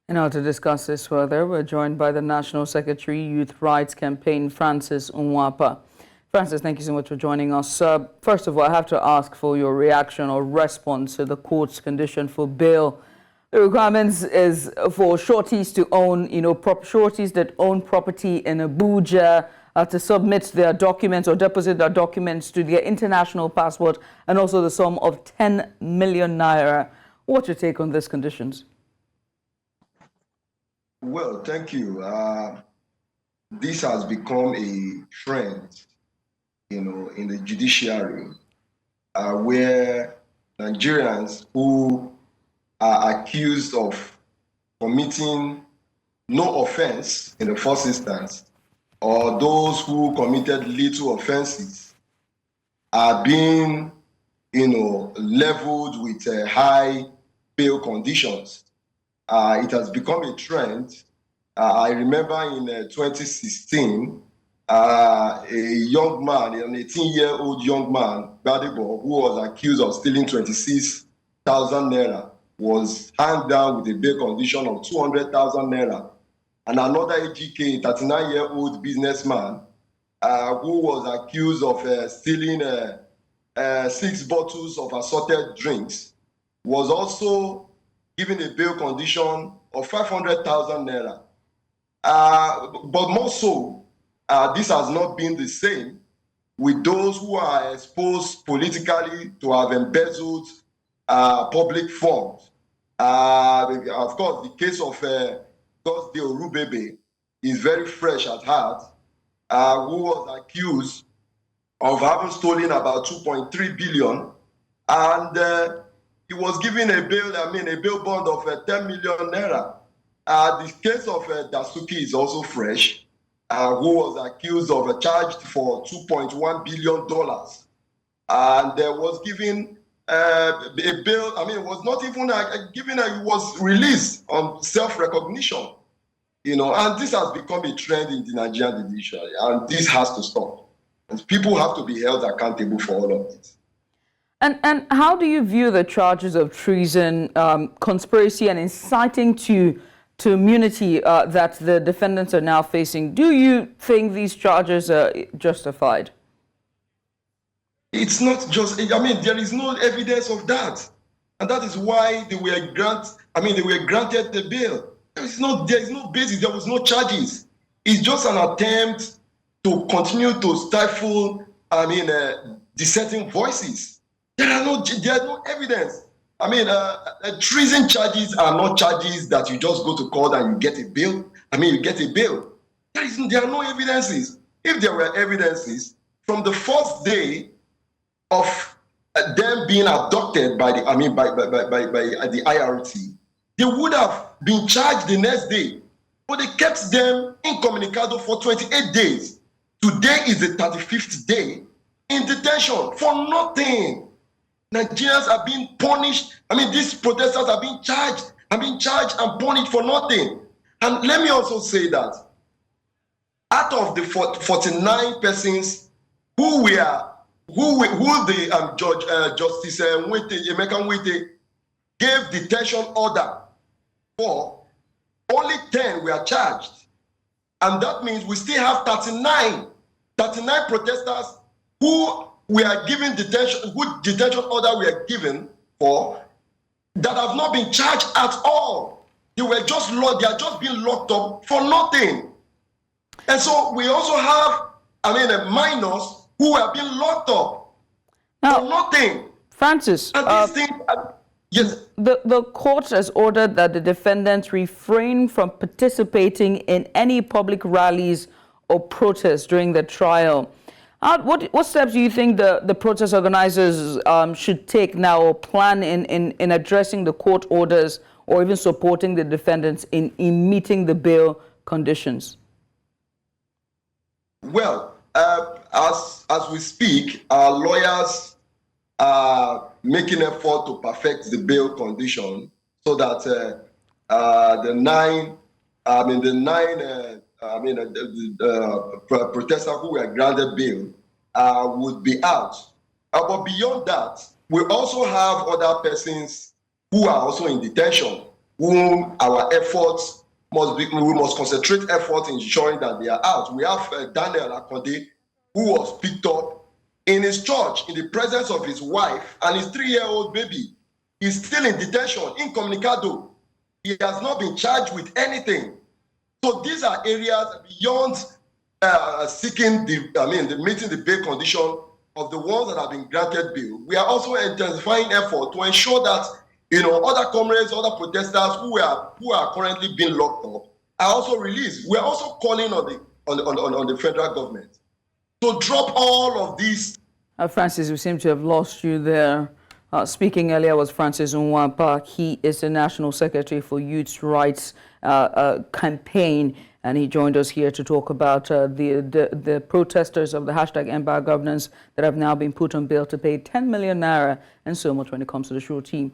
And now to discuss this further, we're joined by the National Secretary, Youth Rights Campaign, Francis Nwapa. Francis, thank you so much for joining us. First of all, I have to ask for your reaction or response to the court's condition for bail. The requirements is for shorties to own, shorties that own property in Abuja to submit their documents or deposit their documents to their international passport, and also the sum of 10 million naira. What's your take on these conditions? Well, thank you. This has become a trend, in the judiciary, where Nigerians who are accused of committing no offense in the first instance, or those who committed little offenses, are being, leveled with high bail conditions. It has become a trend. I remember in 2016, a young man, an 18-year-old young man, Gbadebo, who was accused of stealing 26,000 naira, was handed down with a bail condition of 200,000 naira. And another AGK, 39-year-old businessman, who was accused of stealing 6 bottles of assorted drinks, was also given a bail condition of 500,000 naira. But more so, this has not been the same with those who are exposed politically to have embezzled public funds. Of course, the case of Thursday Orubebe is very fresh at heart, who was accused of having stolen about 2.3 billion, and he was given a bail bond of 10 million naira. The case of Dasuki is also fresh, who was accused of charged for $2.1 billion, and was given a bail. It was not even given. He was released on self-recognition, and this has become a trend in the Nigerian judiciary, and this has to stop. And people have to be held accountable for all of this. And how do you view the charges of treason, conspiracy, and inciting to immunity that the defendants are now facing? Do you think these charges are justified? It's not just. There is no evidence of that, and that is why they were granted the bail. There is no basis. There was no charges. It's just an attempt to continue to stifle. Dissenting voices. There are no evidence. Treason charges are not charges that you just go to court and you get a bail. You get a bail. There are no evidences. If there were evidences from the first day of them being abducted by the IRT, they would have been charged the next day. But they kept them incommunicado for 28 days. Today is the 35th day in detention for nothing. Nigerians are being punished. These protesters are being charged and punished for nothing. And let me also say that out of the 49 persons who the Justice Emeka Nwite gave detention order for, only 10 were charged. And that means we still have 39 protesters who we are given detention order we are given for, that have not been charged at all. They are just being locked up for nothing. And so we also have, minors who are being locked up for nothing. Francis, yes. The court has ordered that the defendants refrain from participating in any public rallies or protests during the trial. What steps do you think the protest organizers should take now or plan in addressing the court orders, or even supporting the defendants in meeting the bail conditions? Well, as we speak, our lawyers are making effort to perfect the bail condition so that the nine protesters who were granted bail would be out. But beyond that, we also have other persons who are also in detention. whom our efforts we must concentrate effort in ensuring that they are out. We have Daniel Akonde, who was picked up in his church in the presence of his wife and his 3-year-old baby. He's still in detention, incommunicado. He has not been charged with anything. So these are areas beyond seeking meeting the bail condition of the ones that have been granted bail. We are also intensifying effort to ensure that other comrades, other protesters who are currently being locked up are also released. We are also calling on the federal government to drop all of these. Francis, we seem to have lost you there. Speaking earlier was Francis Nwapa. He is the National Secretary for Youth Rights Campaign, and he joined us here to talk about the protesters of the hashtag Empire Governance that have now been put on bail to pay 10 million naira and so much when it comes to the surety.